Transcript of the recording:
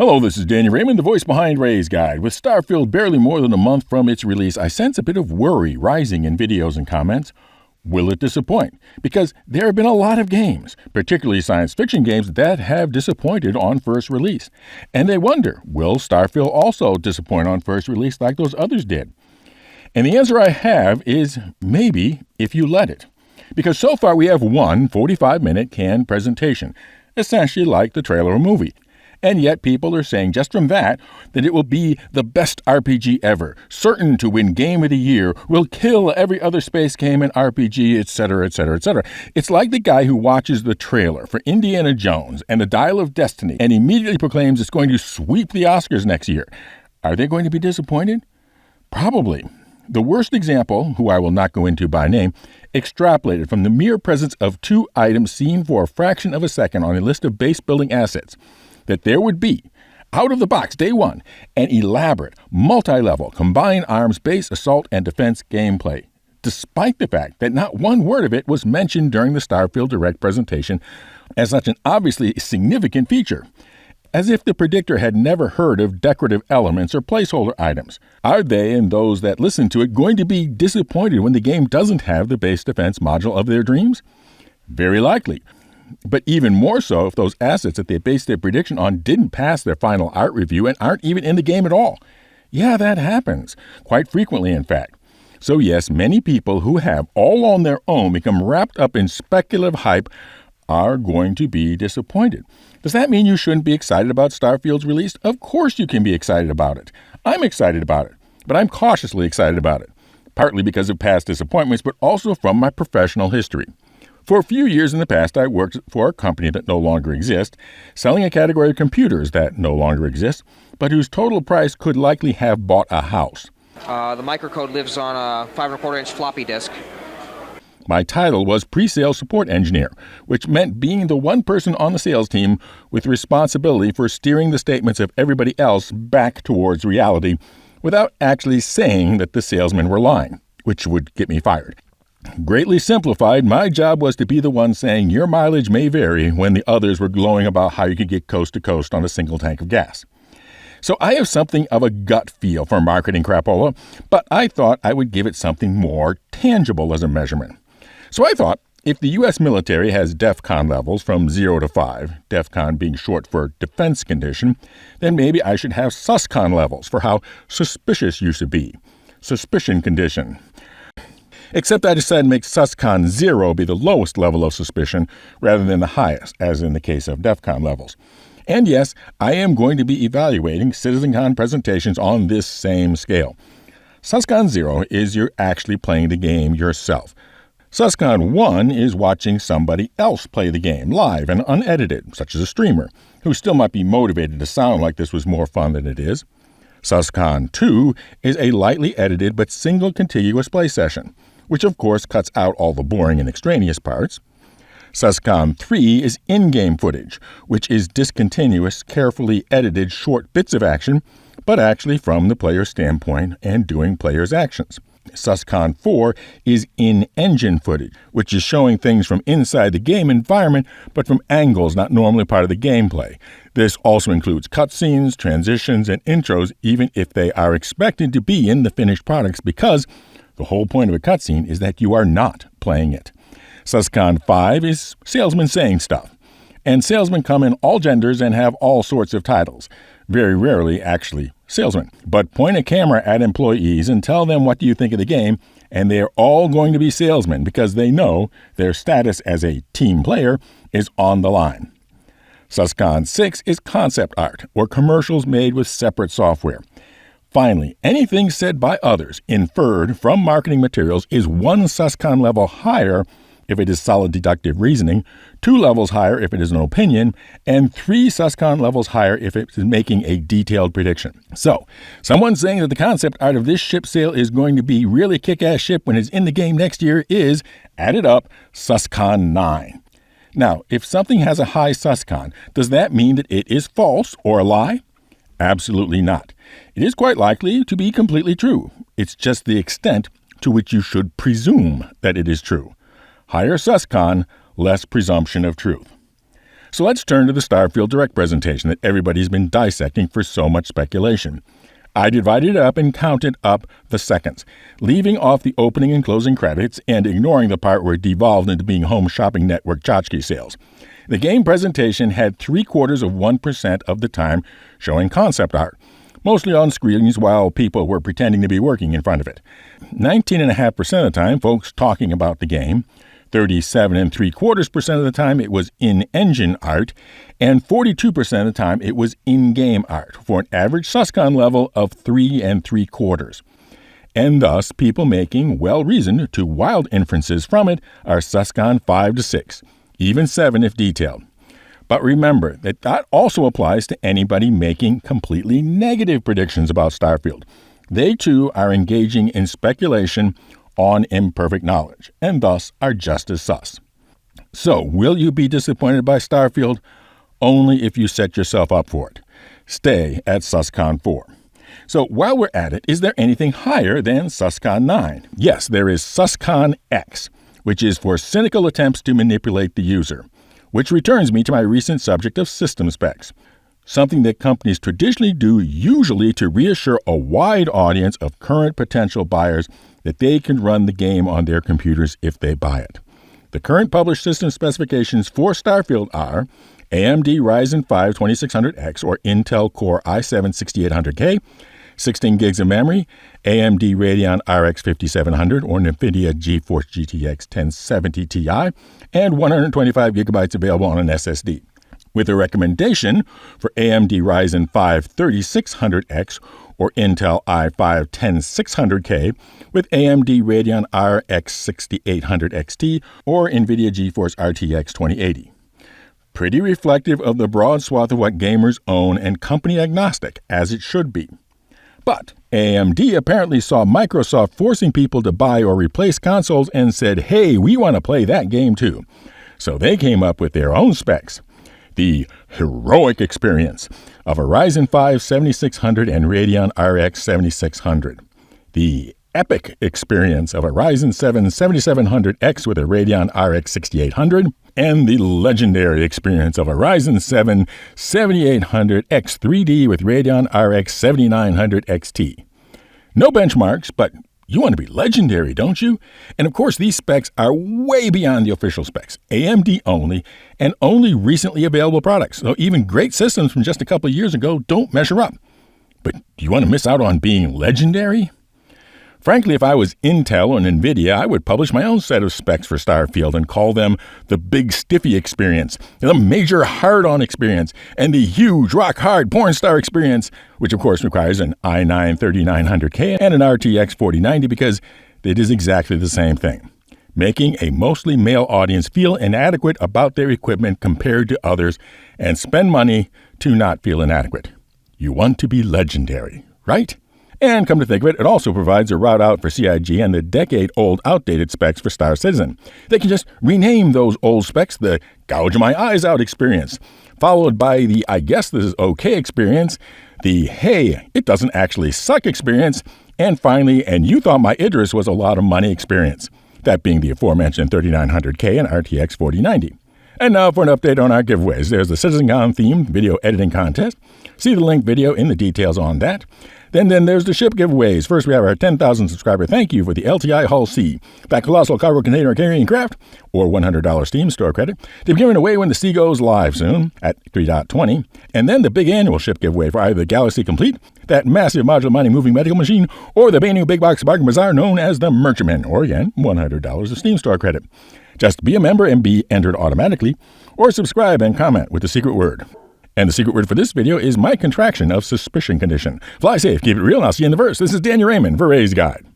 Hello, this is Danny Raymond, the voice behind Ray's Guide. With Starfield barely more than a month from its release, I sense a bit of worry rising in videos and comments. Will it disappoint? Because there have been a lot of games, particularly science fiction games, that have disappointed on first release. And they wonder, will Starfield also disappoint on first release like those others did? And the answer I have is maybe, if you let it. Because so far we have one 45-minute canned presentation, essentially like the trailer of a movie. And yet people are saying just from that it will be the best RPG ever, certain to win Game of the Year, will kill every other space game and RPG, etc., etc., etc. It's like the guy who watches the trailer for Indiana Jones and the Dial of Destiny and immediately proclaims it's going to sweep the Oscars next year. Are they going to be disappointed? Probably. The worst example, who I will not go into by name, extrapolated from the mere presence of two items seen for a fraction of a second on a list of base building assets, that there would be, out of the box, day one, an elaborate, multi-level, combined arms, base, assault, and defense gameplay, despite the fact that not one word of it was mentioned during the Starfield Direct presentation as such an obviously significant feature. As if the predictor had never heard of decorative elements or placeholder items. Are they and those that listen to it going to be disappointed when the game doesn't have the base defense module of their dreams? Very likely. But even more so if those assets that they based their prediction on didn't pass their final art review and aren't even in the game at all. Yeah, that happens. Quite frequently, in fact. So yes, many people who have all on their own become wrapped up in speculative hype are going to be disappointed. Does that mean you shouldn't be excited about Starfield's release? Of course you can be excited about it. I'm excited about it, but I'm cautiously excited about it. Partly because of past disappointments, but also from my professional history. For a few years in the past, I worked for a company that no longer exists, selling a category of computers that no longer exists, but whose total price could likely have bought a house. The microcode lives on a 5¼ floppy disk. My title was Pre-Sales Support Engineer, which meant being the one person on the sales team with responsibility for steering the statements of everybody else back towards reality without actually saying that the salesmen were lying, which would get me fired. Greatly simplified, my job was to be the one saying your mileage may vary when the others were glowing about how you could get coast to coast on a single tank of gas. So I have something of a gut feel for marketing crapola, but I thought I would give it something more tangible as a measurement. So I thought, if the U.S. military has DEFCON levels from 0 to 5, DEFCON being short for defense condition, then maybe I should have Suscon levels for how suspicious you should be. Suspicion condition. Except I decided to make Suscon 0 be the lowest level of suspicion rather than the highest, as in the case of DEFCON levels. And yes, I am going to be evaluating CitizenCon presentations on this same scale. Suscon 0 is you're actually playing the game yourself. Suscon 1 is watching somebody else play the game live and unedited, such as a streamer, who still might be motivated to sound like this was more fun than it is. Suscon 2 is a lightly edited but single contiguous play session, which of course cuts out all the boring and extraneous parts. Suscon 3 is in-game footage, which is discontinuous, carefully edited short bits of action, but actually from the player's standpoint and doing player's actions. Suscon 4 is in-engine footage, which is showing things from inside the game environment, but from angles not normally part of the gameplay. This also includes cutscenes, transitions, and intros, even if they are expected to be in the finished products, because the whole point of a cutscene is that you are not playing it. Suscon 5 is salesmen saying stuff. And salesmen come in all genders and have all sorts of titles. Very rarely, actually, salesmen. But point a camera at employees and tell them what do you think of the game, and they are all going to be salesmen because they know their status as a team player is on the line. Suscon 6 is concept art, or commercials made with separate software. Finally, anything said by others, inferred from marketing materials, is one Suscon level higher if it is solid deductive reasoning, 2 levels higher if it is an opinion, and 3 Suscon levels higher if it is making a detailed prediction. So, someone saying that the concept art of this ship sail is going to be really kick-ass ship when it's in the game next year is, added up, Suscon 9. Now, if something has a high Suscon, does that mean that it is false or a lie? Absolutely not. It is quite likely to be completely true. It's just the extent to which you should presume that it is true. Higher Suscon, less presumption of truth. So let's turn to the Starfield Direct presentation that everybody's been dissecting for so much speculation. I divided it up and counted up the seconds, leaving off the opening and closing credits and ignoring the part where it devolved into being Home Shopping Network tchotchke sales. The game presentation had 0.75% of the time showing concept art, mostly on screens while people were pretending to be working in front of it. 19.5% of the time, folks talking about the game. 37.75% of the time, it was in-engine art, and 42% of the time, it was in-game art, for an average Suscon level of 3.75. And thus, people making well-reasoned to wild inferences from it are Suscon 5 to 6, even 7 if detailed. But remember that also applies to anybody making completely negative predictions about Starfield. They, too, are engaging in speculation on imperfect knowledge, and thus are just as sus. So, will you be disappointed by Starfield? Only if you set yourself up for it. Stay at Suscon 4. So, while we're at it, is there anything higher than Suscon 9? Yes, there is Suscon X, which is for cynical attempts to manipulate the user, which returns me to my recent subject of system specs, something that companies traditionally do usually to reassure a wide audience of current potential buyers that they can run the game on their computers if they buy it. The current published system specifications for Starfield are AMD Ryzen 5 2600X or Intel Core i7-6800K, 16 gigs of memory, AMD Radeon RX 5700 or NVIDIA GeForce GTX 1070 Ti, and 125 gigabytes available on an SSD, with a recommendation for AMD Ryzen 5 3600X or Intel i5 10600K with AMD Radeon RX 6800 XT or NVIDIA GeForce RTX 2080. Pretty reflective of the broad swath of what gamers own and company agnostic, as it should be. But AMD apparently saw Microsoft forcing people to buy or replace consoles and said, hey, we want to play that game too. So they came up with their own specs. The heroic experience of a Ryzen 5 7600 and Radeon RX 7600. The epic experience of a Ryzen 7 7700X with a Radeon RX 6800. And the legendary experience of a Ryzen 7 7800X 3D with Radeon RX 7900 XT. No benchmarks, but you want to be legendary, don't you? And of course, these specs are way beyond the official specs, AMD only, and only recently available products. So even great systems from just a couple of years ago don't measure up. But do you want to miss out on being legendary? Frankly, if I was Intel or NVIDIA, I would publish my own set of specs for Starfield and call them the Big Stiffy Experience, the Major Hard-On Experience, and the Huge Rock-Hard Porn Star Experience, which of course requires an i9 3900K and an RTX 4090 because it is exactly the same thing, making a mostly male audience feel inadequate about their equipment compared to others and spend money to not feel inadequate. You want to be legendary, right? And come to think of it, it also provides a route out for CIG and the decade-old outdated specs for Star Citizen. They can just rename those old specs the gouge my eyes out experience, followed by the I guess this is okay experience, the hey, it doesn't actually suck experience, and finally, and you thought my Idris was a lot of money experience, that being the aforementioned 3900K and RTX 4090. And now for an update on our giveaways. There's the CitizenCon themed video editing contest. See the link video in the details on that. Then there's the ship giveaways. First, we have our 10,000 subscriber thank you for the LTI Hull C, that colossal cargo container carrying craft, or $100 Steam store credit, to be given away when the sea goes live soon at 3.20. And then the big annual ship giveaway for either the Galaxy Complete, that massive modular mining moving medical machine, or the brand new big box bargain bazaar known as the Merchantman, or again, $100 of Steam store credit. Just be a member and be entered automatically, or subscribe and comment with the secret word. And the secret word for this video is my contraction of suspicion condition. Fly safe, keep it real, and I'll see you in the verse. This is Daniel Raymond for Ray's Guide.